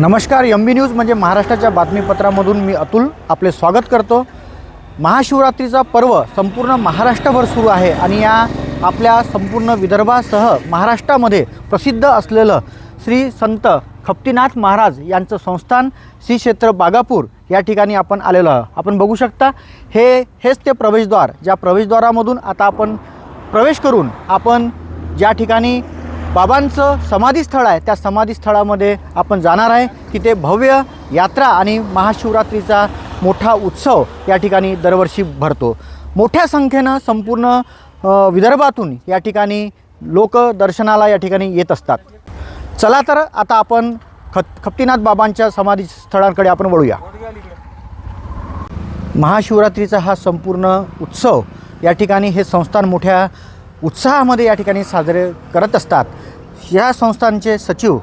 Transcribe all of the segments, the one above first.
नमस्कार, एम बी न्यूज म्हणजे महाराष्ट्राच्या बातमीपत्रामधून मी अतुल आपले स्वागत करतो। महाशिवरात्रीचा पर्व संपूर्ण महाराष्ट्रभर सुरू आहे आणि या आपल्या संपूर्ण विदर्भासह महाराष्ट्रामध्ये प्रसिद्ध असलेलं श्री संत खप्तीनाथ महाराज यांचं संस्थान श्री क्षेत्र बागापूर या ठिकाणी आपण आलेलो आहोत। आपण बघू शकता हेच ते प्रवेशद्वार, ज्या प्रवेशद्वारामधून आता आपण प्रवेश करून आपण ज्या ठिकाणी बाबांचं समाधीस्थळ आहे त्या समाधीस्थळामध्ये आपण जाणार आहे। तिथे भव्य यात्रा आणि महाशिवरात्रीचा मोठा उत्सव या ठिकाणी दरवर्षी भरतो। मोठ्या संख्येनं संपूर्ण विदर्भातून या ठिकाणी लोक दर्शनाला या ठिकाणी येत असतात। चला तर आता आपण खप्तीनाथ बाबांच्या समाधीस्थळांकडे आपण वळूया। महाशिवरात्रीचा हा संपूर्ण उत्सव या ठिकाणी हे संस्थान मोठ्या उत्साहामध्ये या ठिकाणी साजरे करत असतात। या संस्थानचे सचिव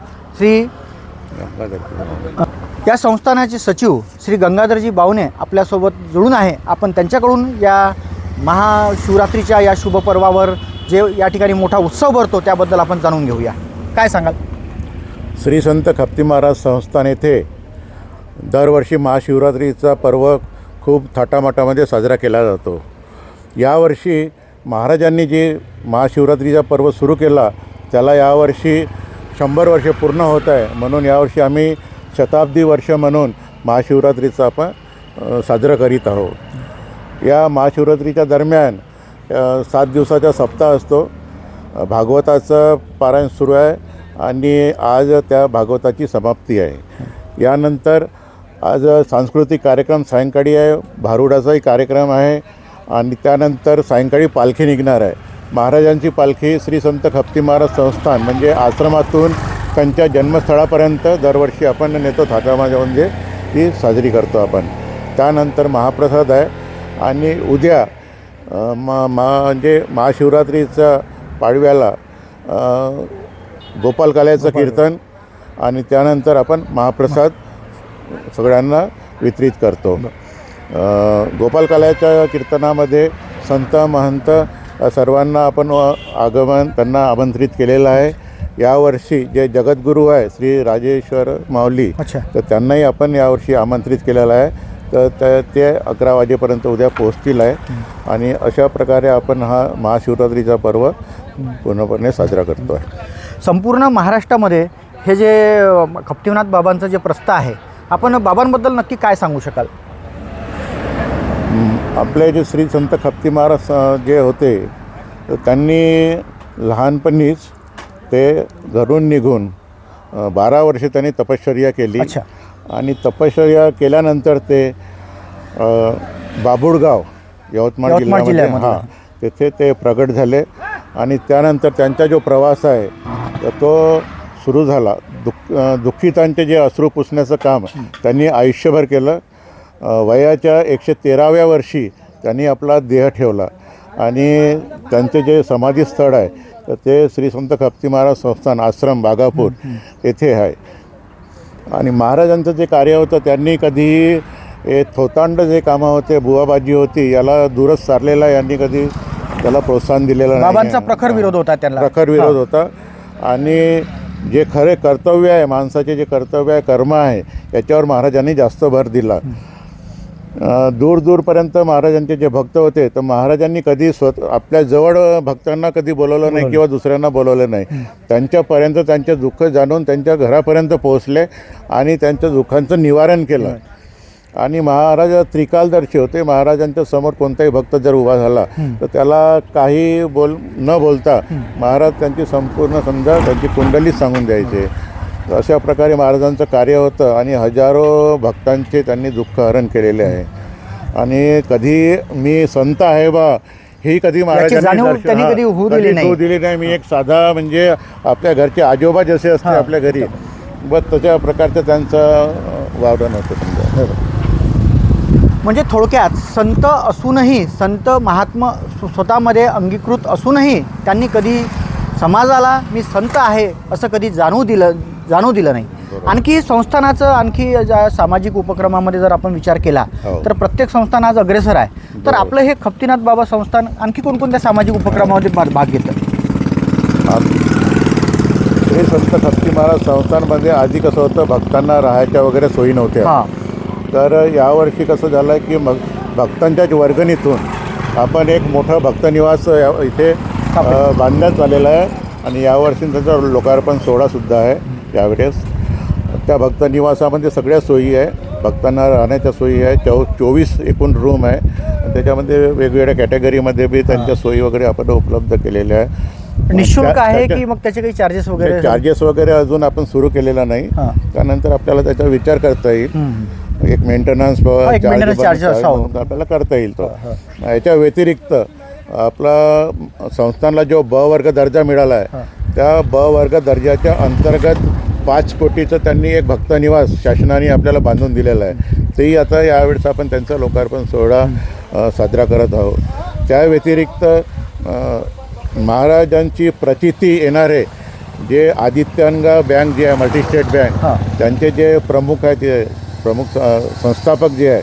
या संस्थानाचे सचिव श्री गंगाधरजी बावणे आपल्यासोबत जुळून आहे। आपण त्यांच्याकडून या महाशिवरात्रीच्या या शुभपर्वावर जे या ठिकाणी मोठा उत्सव भरतो त्याबद्दल आपण जाणून घेऊया। काय सांगाल? श्री संत खप्ती महाराज संस्थान येथे दरवर्षी महाशिवरात्रीचा पर्व खूप थाटामाटामध्ये साजरा केला जातो। यावर्षी महाराजांनी जे महाशिवरात्रीचा पर्व सुरू केला त्याला यावर्षी 100 वर्षे पूर्ण होत आहे, म्हणून यावर्षी आम्ही शताब्दी वर्ष म्हणून महाशिवरात्रीचा आपण साजरा करीत आहोत। या महाशिवरात्रीच्या दरम्यान 7 दिवसाचा सप्ताह असतो। भागवताचं पारायण सुरू आहे आणि आज त्या भागवताची समाप्ती आहे। यानंतर आज सांस्कृतिक कार्यक्रम सायंकाळी आहे, भारुडाचाही कार्यक्रम आहे आणि त्यानंतर सायंकाळी पालखी निघणार आहे। महाराजांची पालखी श्री संत खप्ती महाराज संस्थान म्हणजे आश्रमातून त्यांच्या जन्मस्थळापर्यंत दरवर्षी आपण नेतो, थाटामाटामध्ये ती साजरी करतो आपण। त्यानंतर महाप्रसाद आहे आणि उद्या म्हणजे महाशिवरात्रीच्या पाडव्याला गोपालकाल्याचं कीर्तन आणि त्यानंतर आपण महाप्रसाद सगळ्यांना वितरित करतो। गोपालकाल्याच्या कीर्तनामध्ये संत महंत सर्वांना आपण त्यांना आमंत्रित केलेलं आहे। यावर्षी जे जगद्गुरू आहे श्री राजेश्वर माऊली, तर त्यांनाही आपण यावर्षी आमंत्रित केलेलं आहे। तर ते 11 वाजेपर्यंत उद्या पोहोचतील आहे आणि अशा प्रकारे आपण हा महाशिवरात्रीचा पर्व पूर्णपणे साजरा करतो आहे। संपूर्ण महाराष्ट्रामध्ये हे जे खप्तीनाथ बाबांचं जे प्रस्थ आहे, आपण बाबांबद्दल नक्की काय सांगू शकाल? आपले जे श्री संत खप्ती महाराज जे होते तर त्यांनी लहानपणीच ते घरून निघून 12 वर्षे त्यांनी तपश्चर्या केली आणि तपश्चर्या केल्यानंतर ते बाबुळगाव यवतमाळ जिल्ह्यामध्ये तेथे ते प्रगट झाले आणि त्यानंतर त्यांचा जो प्रवास आहे तर तो सुरू झाला। दुःखितांचे जे अश्रू पुसण्याचं काम त्यांनी आयुष्यभर केलं। वयाच्या 113व्या वर्षी त्यांनी आपला देह ठेवला आणि त्यांचे जे समाधीस्थळ आहे तर ते श्री संत खप्ती महाराज संस्थान आश्रम बागापूर येथे आहे। आणि महाराजांचं जे कार्य होतं त्यांनी कधीही थोतांड जे कामं होते, बुवाबाजी होती, याला दूरच सारलेला, यांनी कधी त्याला प्रोत्साहन दिलेलं नाही। बाबांचा प्रखर विरोध होता, त्याला प्रखर विरोध होता आणि जे खरे कर्तव्य आहे, माणसाचे जे कर्तव्य आहे, कर्म आहे, याच्यावर महाराजांनी जास्त भर दिला। दूरपर्यंत महाराजांचे जे भक्त होते तर महाराजांनी कधी आपल्या जवळ भक्तांना कधी बोलवलं नाही किंवा दुसऱ्यांना बोलवलं नाही। त्यांच्यापर्यंत त्यांचे दुःख जाणून त्यांच्या घरापर्यंत पोहोचले आणि त्यांच्या दुःखांचं निवारण केलं। आणि महाराज त्रिकालदर्शी होते। महाराजांच्या समोर कोणताही भक्त जर उभा झाला तर त्याला काही न बोलता महाराज त्यांची संपूर्ण समजा त्यांची कुंडलीच सांगून द्यायचे। अशा प्रकारे महाराजांचं कार्य होतं आणि हजारो भक्तांचे त्यांनी दुःख हरण केलेले आहे। आणि कधी मी संत आहे बा ही कधी महाराजांनी कधी होऊ दिली नाही। मी एक साधा म्हणजे आपल्या घरचे आजोबा जसे असते आपल्या घरी, बस तशा प्रकारचं त्यांचं वावरण होतं समजा। म्हणजे थोडक्यात संत असूनही, संत महात्मा स्वतःमध्ये अंगीकृत असूनही त्यांनी कधी समाजाला मी संत आहे असं कधी जाणवू दिलं नाही। आणखी संस्थानाचं आणखी ज्या सामाजिक उपक्रमामध्ये जर आपण विचार केला तर प्रत्येक संस्थान आज अग्रेसर आहे। तर आपलं हे खप्तीनाथ बाबा संस्थान आणखी कोणकोणत्या सामाजिक उपक्रमामध्ये भाग घेतं? श्री संत खपती महाराज संस्थानमध्ये आधी कसं होतं, भक्तांना राहायच्या वगैरे सोयी नव्हत्या. हां तर यावर्षी कसं झालं की मग भक्तांच्याच वर्गणीतून आपण एक मोठं भक्तनिवास इथे बांधण्यात आलेलं आहे. आणि यावर्षी त्याचं लोकार्पण सोहळासुद्धा आहे यावेळेस. त्या भक्तनिवासामध्ये सगळ्या सोयी आहे, भक्तांना राहण्याच्या सोयी आहे. 24 एकूण रूम आहे. त्याच्यामध्ये वेगवेगळ्या कॅटेगरीमध्ये बी त्यांच्या सोयी वगैरे आपण उपलब्ध केलेल्या आहे. निःशुल्क आहे की मग त्याचे काही चार्जेस वगैरे? चार्जेस वगैरे अजून आपण सुरू केलेला नाही. त्यानंतर आपल्याला त्याचा विचार करता येईल. एक मेंटेनन्स चार्ज आपल्याला करता येईल तो. याच्या व्यतिरिक्त आपला संस्थानला जो ब वर्ग दर्जा मिळाला आहे, त्या ब वर्ग दर्जाच्या अंतर्गत 5 कोटीचं त्यांनी एक भक्तनिवास शासनाने आपल्याला बांधून दिलेलं आहे. तेही आता यावेळेस आपण त्यांचा लोकार्पण सोहळा साजरा करत आहोत. त्या व्यतिरिक्त महाराजांची प्रचिती येणारे जे आदित्यांगा बँक जे आहे, मल्टीस्टेट बँक, त्यांचे जे प्रमुख आहेत, ते प्रमुख संस्थापक जे आहे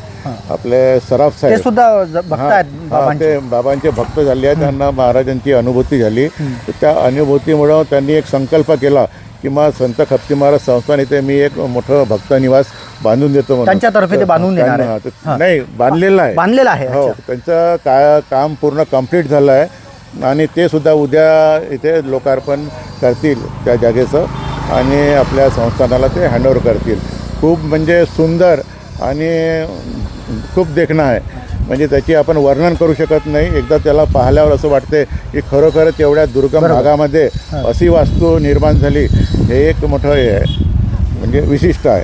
आपले सराफ साहेब, ते सुद्धा भक्त आहेत. ते बाबांचे भक्त झाले आहेत. त्यांना महाराजांची अनुभूती झाली. तर त्या अनुभूतीमुळं त्यांनी एक संकल्प केला की मग संत खपती महाराज संस्थान इथे मी एक मोठं भक्तनिवास बांधून देतो म्हणून. त्यांच्यातर्फे ते बांधून देणार आहे? नाही, बांधलेलं आहे. बांधलेलं आहे. हो, त्यांचं काम पूर्ण कंप्लीट झालं आहे. आणि ते सुद्धा उद्या इथे लोकार्पण करतील त्या जागेचं आणि आपल्या संस्थानाला ते हँडओव्हर करतील. खूप म्हणजे सुंदर आणि खूप देखणं आहे. म्हणजे त्याची आपण वर्णन करू शकत नाही. एकदा त्याला पाहिल्यावर असं वाटते की खरोखरच एवढ्या दुर्गम भागामध्ये अशी वास्तू निर्माण झाली. हे एक मोठं हे आहे, म्हणजे विशिष्ट आहे.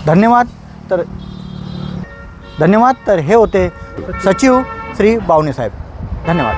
धन्यवाद. तर हे होते सचिव श्री बावणे साहेब. धन्यवाद.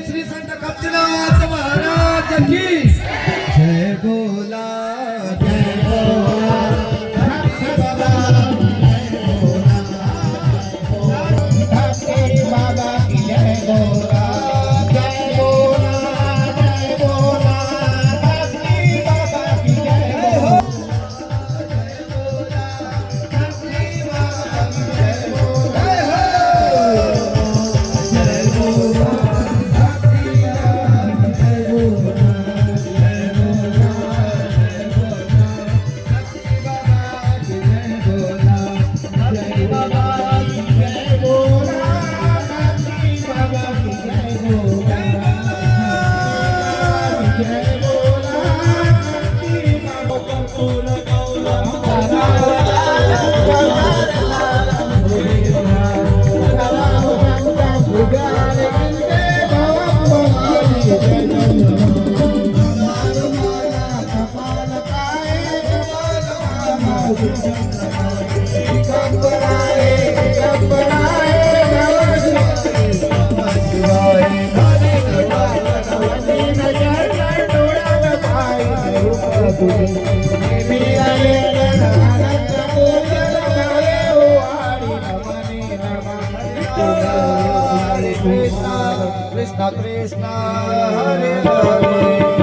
श्री संत खपतीनाथ महाराज की जय बोला, जय बोला, भक्ति बाबा की जय बोला, जय बोला, जय बोला, भक्ति बाबा की जय बोला, जय बोला, भक्ति बाबा की जय बोला, जय बोला। Krishna Krishna Hare Hare